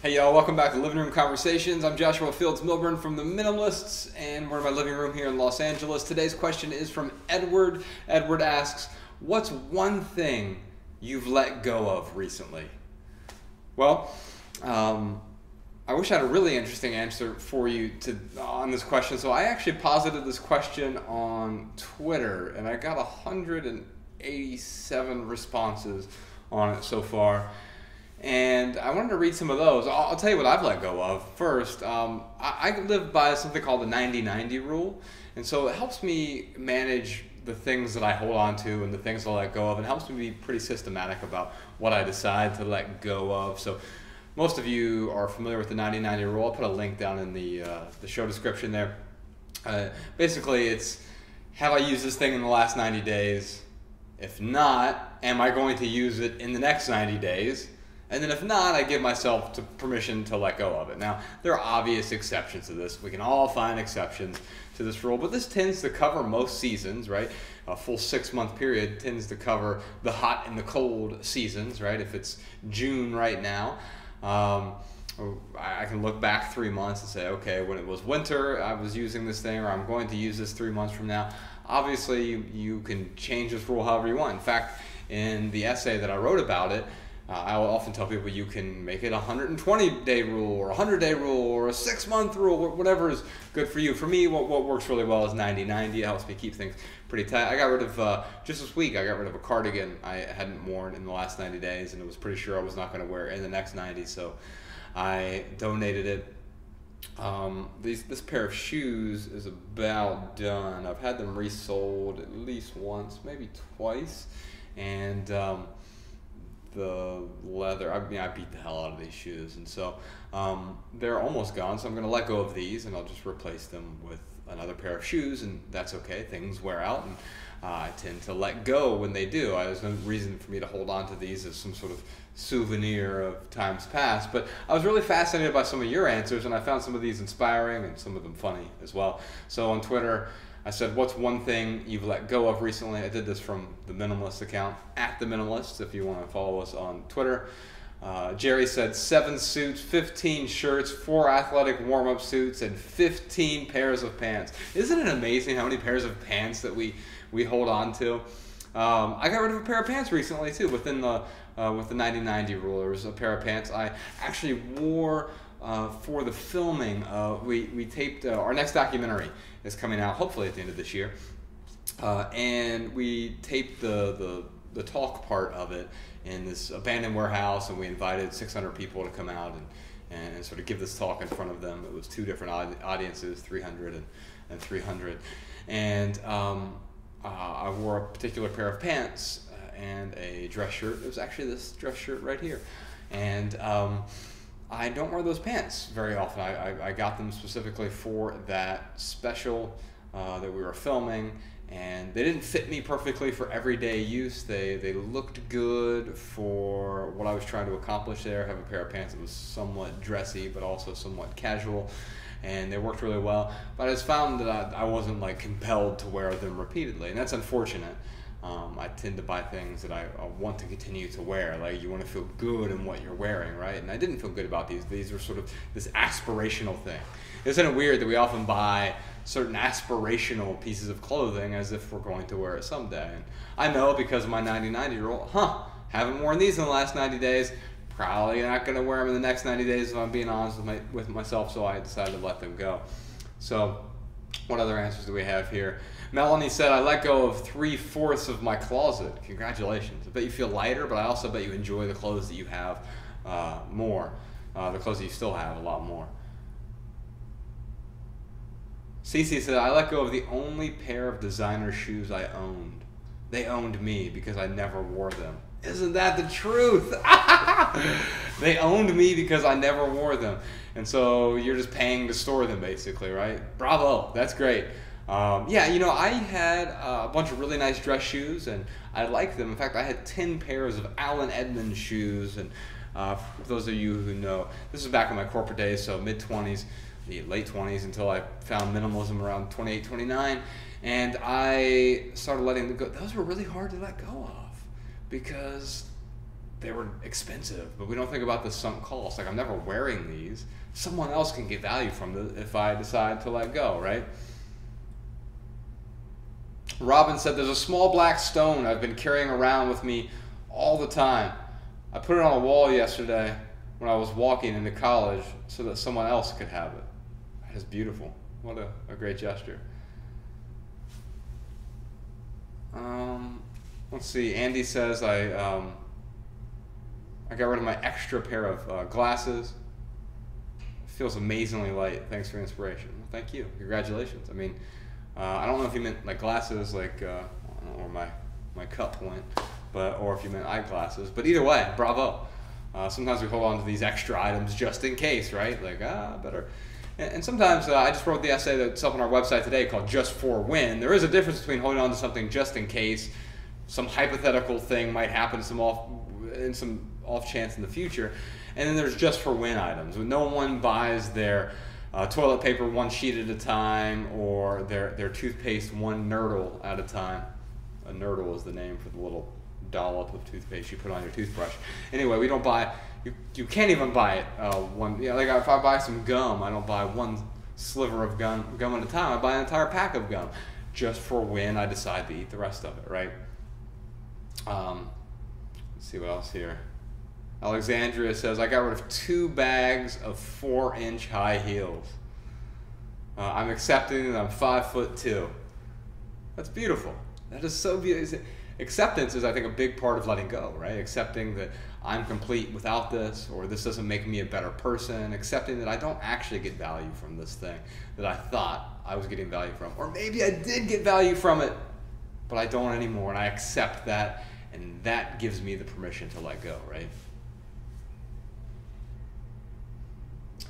Hey y'all, welcome back to Living Room Conversations. I'm Joshua Fields Milburn from the Minimalists, and we're in my living room here in Los Angeles. Today's question is from Edward. Edward asks, what's one thing you've let go of recently? Well, I wish I had a really interesting answer for you on this question. So I actually posited this question on Twitter, and I got 187 responses on it so far. And I wanted to read some of those. I'll tell you what I've let go of. First, I live by something called the 90-90 rule. And so it helps me manage the things that I hold on to and the things I let go of. It helps me be pretty systematic about what I decide to let go of. So most of you are familiar with the 90-90 rule. I'll put a link down in the show description there. Basically, it's, have I used this thing in the last 90 days? If not, am I going to use it in the next 90 days? And then if not, I give myself permission to let go of it. Now, there are obvious exceptions to this. We can all find exceptions to this rule, but this tends to cover most seasons, right? A full 6-month period tends to cover the hot and the cold seasons, right? If it's June right now, I can look back 3 months and say, okay, when it was winter, I was using this thing, or I'm going to use this 3 months from now. Obviously, you can change this rule however you want. In fact, in the essay that I wrote about it, I will often tell people you can make it a 120-day rule or a 100-day rule or a 6-month rule, whatever is good for you. For me, what works really well is 90-90. It helps me keep things pretty tight. I got rid of, just this week, I got rid of a cardigan I hadn't worn in the last 90 days, and it was pretty sure I was not going to wear it in the next 90, so I donated it. This pair of shoes is about done. I've had them resold at least once, maybe twice, and the leather, I beat the hell out of these shoes, and so they're almost gone, so I'm going to let go of these and I'll just replace them with another pair of shoes, and that's okay. Things wear out, and I tend to let go when they do. There's no reason for me to hold on to these as some sort of souvenir of times past, but I was really fascinated by some of your answers, and I found some of these inspiring and some of them funny as well. So on Twitter, I said, what's one thing you've let go of recently? I did this from the Minimalist account, @TheMinimalists, if you want to follow us on Twitter. Jerry said 7 suits, 15 shirts, 4 athletic warm-up suits, and 15 pairs of pants. Isn't it amazing how many pairs of pants that we hold on to? I got rid of a pair of pants recently too, with the 90-90 rule. There was a pair of pants I actually wore for the filming. We taped our next documentary is coming out hopefully at the end of this year, and we taped the talk part of it in this abandoned warehouse, and we invited 600 people to come out and sort of give this talk in front of them. It was 2 different audiences, 300 and 300, and I wore a particular pair of pants and a dress shirt. It was actually this dress shirt right here, and I don't wear those pants very often. I got them specifically for that special that we were filming, and they didn't fit me perfectly for everyday use. They looked good for what I was trying to accomplish there. I have a pair of pants that was somewhat dressy but also somewhat casual, and they worked really well. But I just found that I wasn't like compelled to wear them repeatedly, and that's unfortunate. I tend to buy things that I want to continue to wear. Like, you want to feel good in what you're wearing, right? And I didn't feel good about these. These were sort of this aspirational thing. Isn't it weird that we often buy certain aspirational pieces of clothing as if we're going to wear it someday? And I know because of my 90-90 rule, haven't worn these in the last 90 days, probably not going to wear them in the next 90 days if I'm being honest with myself, so I decided to let them go. So what other answers do we have here? Melanie said, I let go of 3/4 of my closet. Congratulations. I bet you feel lighter, but I also bet you enjoy the clothes that you have more. The clothes that you still have a lot more. Cece said, I let go of the only pair of designer shoes I owned. They owned me because I never wore them. Isn't that the truth? They owned me because I never wore them. And so you're just paying to store them, basically, right? Bravo. That's great. Yeah, you know, I had a bunch of really nice dress shoes, and I liked them. In fact, I had 10 pairs of Allen Edmonds shoes, and for those of you who know, this is back in my corporate days, so mid-20s, the late 20s, until I found minimalism around 28, 29, and I started letting them go. Those were really hard to let go of because they were expensive, but we don't think about the sunk cost. Like, I'm never wearing these. Someone else can get value from them if I decide to let go, right? Robin said, there's a small black stone I've been carrying around with me all the time. I put it on a wall yesterday when I was walking into college so that someone else could have it. That is beautiful. What a great gesture. Let's see. Andy says, I got rid of my extra pair of glasses. It feels amazingly light. Thanks for the inspiration. Well, thank you. Congratulations. I mean, I don't know if you meant like glasses, like I don't know where my cup went, or if you meant eyeglasses. But either way, bravo. Sometimes we hold on to these extra items just in case, right? Like, better. And sometimes I just wrote the essay that's up on our website today called Just for When. There is a difference between holding on to something just in case some hypothetical thing might happen, some off chance in the future. And then there's just for when items. When no one buys their toilet paper one sheet at a time, or their toothpaste one nurdle at a time. A nurdle is the name for the little dollop of toothpaste you put on your toothbrush. Anyway, we don't buy, you can't even buy it one, like if I buy some gum, I don't buy one sliver of gum at a time. I buy an entire pack of gum just for when I decide to eat the rest of it, right? Let's see what else here. Alexandria says, I got rid of 2 bags of 4-inch high heels. I'm accepting that I'm 5'2". That's beautiful. That is so beautiful. Acceptance is, I think, a big part of letting go, right? Accepting that I'm complete without this, or this doesn't make me a better person. Accepting that I don't actually get value from this thing that I thought I was getting value from. Or maybe I did get value from it, but I don't anymore, and I accept that, and that gives me the permission to let go, right?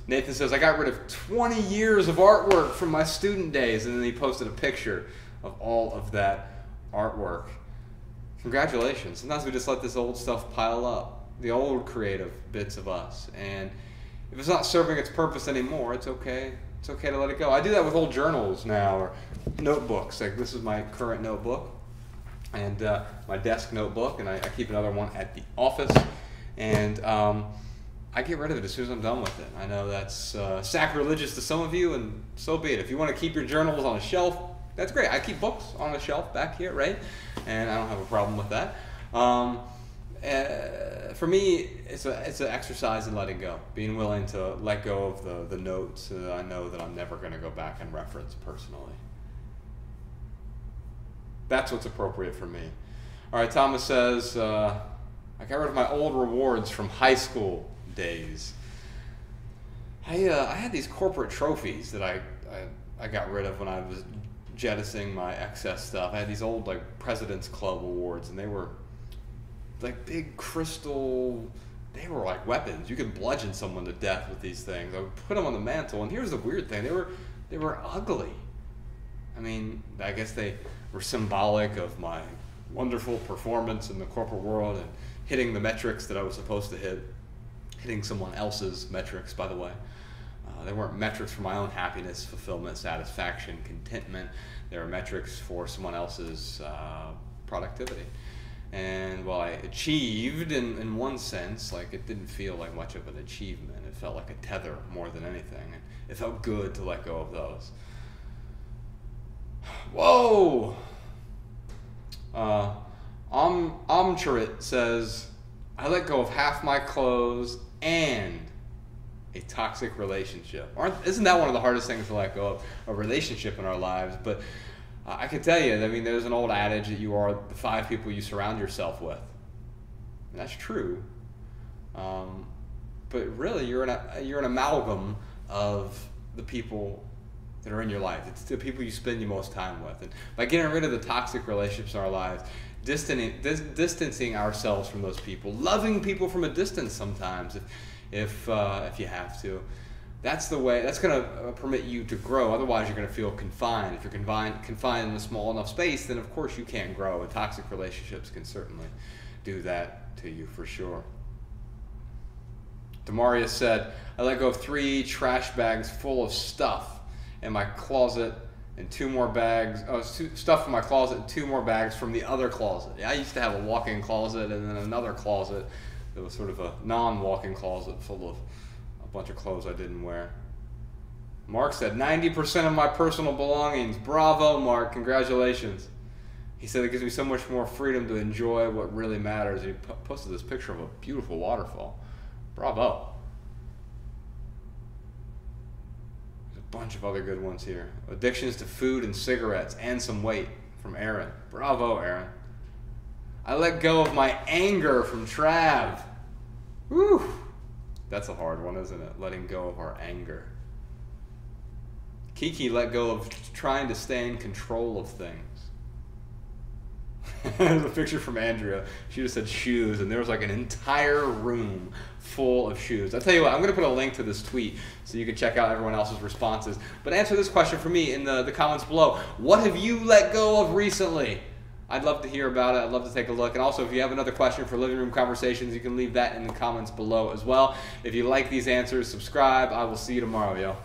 Nathan says, I got rid of 20 years of artwork from my student days, and then he posted a picture of all of that artwork. Congratulations. Sometimes we just let this old stuff pile up, the old creative bits of us, and if it's not serving its purpose anymore, it's okay. It's okay to let it go. I do that with old journals now, or notebooks. Like, this is my current notebook, and my desk notebook, and I keep another one at the office, and I get rid of it as soon as I'm done with it. I know that's sacrilegious to some of you, and so be it. If you want to keep your journals on a shelf, that's great. I keep books on a shelf back here, right? And I don't have a problem with that. For me, it's an exercise in letting go, being willing to let go of the notes that I know that I'm never going to go back and reference personally. That's what's appropriate for me. All right, Thomas says, I got rid of my old rewards from high school days. I had these corporate trophies that I got rid of when I was jettisoning my excess stuff. I had these old like President's Club awards, and they were like big crystal, they were like weapons. You could bludgeon someone to death with these things. I would put them on the mantle, and here's the weird thing, they were ugly. I mean, I guess they were symbolic of my wonderful performance in the corporate world and hitting the metrics that I was supposed to hit. Hitting someone else's metrics, by the way. They weren't metrics for my own happiness, fulfillment, satisfaction, contentment. They were metrics for someone else's productivity. And while I achieved in one sense, like, it didn't feel like much of an achievement. It felt like a tether more than anything. And it felt good to let go of those. Whoa! Amcharit says, I let go of half my clothes and a toxic relationship. Isn't that one of the hardest things to let go of? A relationship in our lives. But I can tell you, I mean, there's an old adage that you are the 5 people you surround yourself with. And that's true. But really, you're an amalgam of the people that are in your life. It's the people you spend the most time with. And by getting rid of the toxic relationships in our lives, distancing ourselves from those people, loving people from a distance sometimes, if you have to, that's the way. That's going to permit you to grow. Otherwise, you're going to feel confined. If you're confined in a small enough space, then of course you can't grow. And toxic relationships can certainly do that to you for sure. Demarius said, I let go of 3 trash bags full of stuff in my closet and 2 more bags, stuff in my closet and 2 more bags from the other closet. I used to have a walk-in closet and then another closet It was sort of a non-walk-in closet full of a bunch of clothes I didn't wear. Mark said, 90% of my personal belongings. Bravo, Mark. Congratulations. He said it gives me so much more freedom to enjoy what really matters. He posted this picture of a beautiful waterfall. Bravo. There's a bunch of other good ones here. Addictions to food and cigarettes and some weight from Aaron. Bravo, Aaron. I let go of my anger from Trav. Woo! That's a hard one, isn't it? Letting go of our anger. Kiki let go of trying to stay in control of things. There's a picture from Andrea. She just said shoes, and there was like an entire room full of shoes. I'll tell you what, I'm going to put a link to this tweet so you can check out everyone else's responses. But answer this question for me in the comments below. What have you let go of recently? I'd love to hear about it. I'd love to take a look. And also, if you have another question for Living Room Conversations, you can leave that in the comments below as well. If you like these answers, subscribe. I will see you tomorrow, yo.